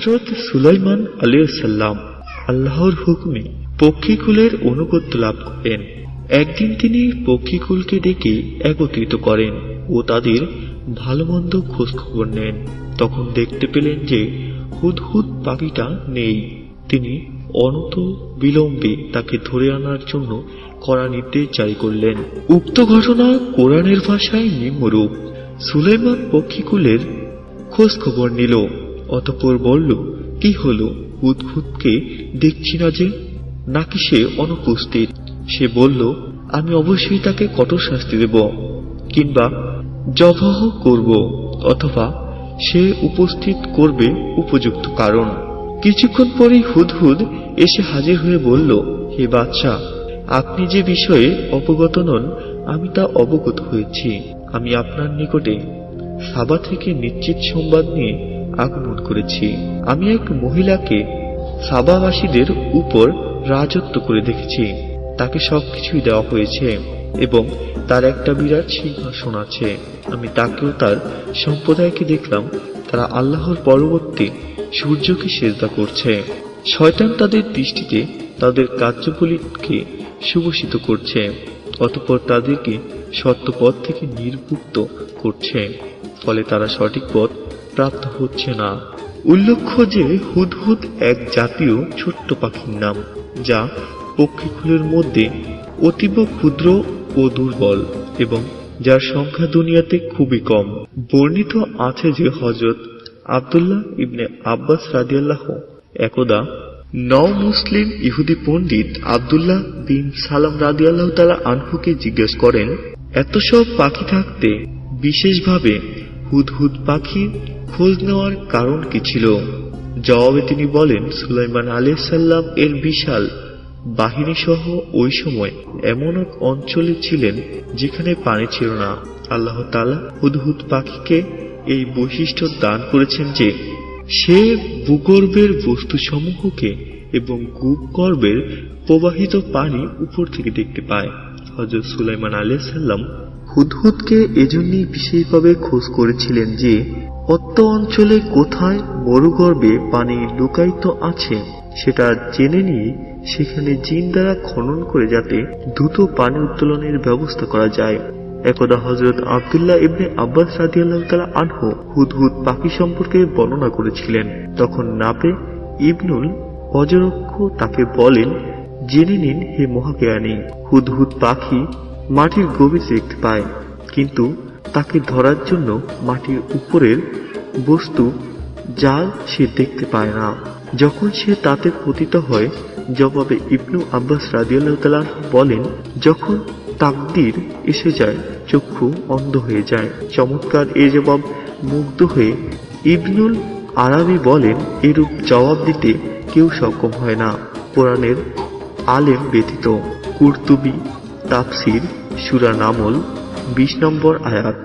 হযরত সুলাইমান আলাইহিস সালাম আল্লাহর হুকুমে পক্ষীকুলের আনুগত্য লাভ করেন। একদিন তিনি পক্ষীকুলকে ডেকে একত্রিত করেন ও তাদের ভালো মন্দ খোঁজ খবর নেন। তখন দেখতে পেলেন যে হুদহুদ পাখিটা নেই। তিনি অনত বিলম্বে তাকে ধরে আনার জন্য কড়া নির্দেশ জারি করলেন। উক্ত ঘটনা কোরআনের ভাষায় নিম্নরূপ: সুলাইমান পক্ষীকুলের খোঁজ খবর নিল, অতঃপর বলল, কি হলো, হুদহুদকে দেখছি না যে, নাকি সে অনুপস্থিত? সে বলল, আমি অবশ্যই তাকে কঠোর শাস্তি দেব, কিংবা জবাহ করব, অথবা সে উপস্থিত করবে উপযুক্ত কারণ। কিছুক্ষণ পরেই হুদহুদ এসে হাজির হয়ে বলল, হে বাদশাহ, আপনি যে বিষয়ে অবগত নন আমি তা অবগত হয়েছি। আমি আপনার নিকটে সাবা থেকে নিশ্চিত সংবাদ নিয়ে আগমন করেছি। আমি এক মহিলাকে সাবাবাসীদের উপর রাজত্ব করে দেখেছি। তাকে সবকিছুই দেওয়া হয়েছে এবং তার একটা বিরাট সিংহাসন আছে। আমি তাকেও তার সম্প্রদায়কে দেখলাম, তারা আল্লাহর পরবর্তী সূর্যকে সিজদা করছে। শয়তান তাদের দৃষ্টিতে তাদের কার্যবলীকে সুবসিত করছে, অতঃপর তাদেরকে সত্য পথ থেকে নির্বুক্ত করছে, ফলে তারা সঠিক পথ প্রাপ্ত হচ্ছে না। উল্লেখ্য যে হুদহুদ এক জাতীয় ছোট্ট পাখির নাম, যা পক্ষীকুলের মধ্যে অতীব ক্ষুদ্র ও দুর্বল এবং যার সংখ্যা দুনিয়াতে খুবই কম। বর্ণিত আছে যে হযরত আব্দুল্লাহ ইবনে আব্বাস রাদিয়াল্লাহু একদা মুসলিম ইহুদি পণ্ডিত আব্দুল্লাহ বিন সালাম রাদিয়াল্লাহু তাআলা আনহুকে জিজ্ঞেস করেন, এত সব পাখি থাকতে বিশেষভাবে হুদহুদ পাখির খোঁজ নেওয়ার কারণ কি ছিল? জবাবে তিনি বলেন, সুলাইমান আলাইহিস সালাম এর বিশাল বাহিনী সহ ওই সময় এমন এক অঞ্চলে ছিলেন যেখানে পানি ছিল না। আল্লাহ তাআলা হুদহুদ পাখিকে এই বৈশিষ্ট্য দান করেছেন যে সে ভূগর্ভের বস্তুসমূহকে এবং ভূগর্ভের প্রবাহিত পানি উপর থেকে দেখতে পায়। হযরত সুলাইমান আলাইহিস সালাম হুদহুদকে এজন্যই বিশেষভাবে খোঁজ করেছিলেন যে অত্র অঞ্চলে কোথায় মরুগর্ভে পানি লুকায়িত আছে সেটা জেনে নিয়ে সেখানে জিন দ্বারা খনন করে যাতে দ্রুত পানি উত্তোলনের ব্যবস্থা করা যায়। একদা হযরত আব্দুল্লাহ ইবনে আব্বাস রাদিয়াল্লাহু তাআলা আনহু হুদহুদ পাখি সম্পর্কে বর্ণনা করেছিলেন। তখন নাপে ইবনুল অজরক্ষ তাকে বলেন, জেনে নিন হে মহাজ্ঞানী, হুদহুদ পাখি মাটির গভীরে দেখতে পায়, কিন্তু তাকে ধরার জন্য মাটির উপরের বস্তু জাল সে দেখতে পায় না। যখন সে তাতে পতিত হয়, জবাবে ইবনু আব্বাস রাদিয়াল্লাহু তাআলা বলেন, যখন তাকদীর এসে যায় চক্ষু অন্ধ হয়ে যায়। চমৎকার এ জবাব মুগ্ধ হয়ে ইবনুল আরাবি বলেন, এরূপ জবাব দিতে কেউ সক্ষম হয় না কোরআনের আলেম ব্যতীত। কুরতুবী তাফসির সূরা নামল 20 নম্বর আয়াত।